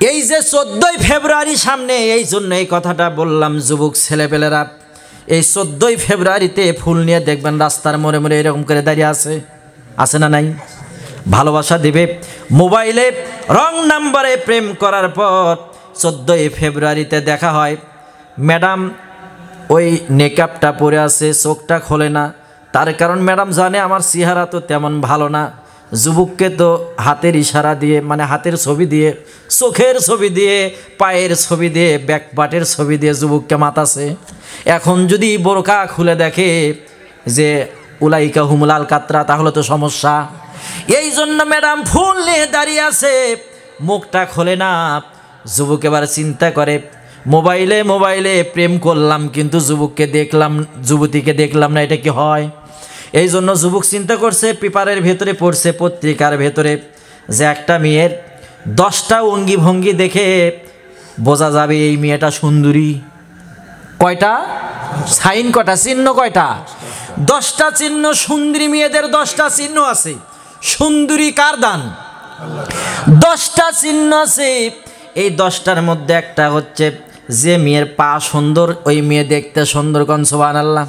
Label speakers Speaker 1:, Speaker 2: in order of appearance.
Speaker 1: এই যে 14ই ফেব্রুয়ারি সামনে, এই জন্য এই কথাটা বললাম, যুবক ছেলেপেলেরা এই 14ই ফেব্রুয়ারিতে ফুল নিয়ে দেখবেন রাস্তার মোড়ে মোড়ে এরকম করে দাঁড়িয়ে আছে না নাই? ভালোবাসা দিবে, মোবাইলে রং নাম্বারে প্রেম করার পর 14ই ফেব্রুয়ারিতে দেখা হয়, ম্যাডাম ওই নেকআপটা পরে আছে, চোখটা খোলে না, তার কারণ ম্যাডাম জানে আমার চেহারা তো তেমন ভালো না। যুবককে তো হাতের ইশারা দিয়ে, মানে হাতের ছবি দিয়ে, চোখের ছবি দিয়ে, পায়ের ছবি দিয়ে, ব্যাকপাটের ছবি দিয়ে যুবককে মাতাছে। এখন যদি বোরকা খুলে দেখে যে উলাইকা হুমুলাল কাতরা, তাহলে তো সমস্যা। এই জন্য ম্যাডাম ফুল নিয়ে দাঁড়িয়ে আছে, মুখটা খোলে না। যুবক এবার চিন্তা করে, মোবাইলে প্রেম করলাম কিন্তু যুবককে দেখলাম, যুবতীকে দেখলাম না, এটা কি হয়? এই জন্য যুবক চিন্তা করছে, পেপারের ভেতরে পড়ছে, পত্রিকার ভেতরে, যে একটা মেয়ের 10টা অঙ্গি ভঙ্গি দেখে বোঝা যাবে এই মেয়েটা সুন্দরী। কয়টা সাইন, কয়টা চিহ্ন, কয়টা? 10টা চিহ্ন। সুন্দরী মেয়েদের 10টা চিহ্ন আছে। সুন্দরী কার দান? 10টা চিহ্ন আছে। এই 10টার মধ্যে একটা হচ্ছে, যে মেয়ের পা সুন্দর ওই মেয়ে দেখতে সুন্দর। কোন সুবহানাল্লাহ।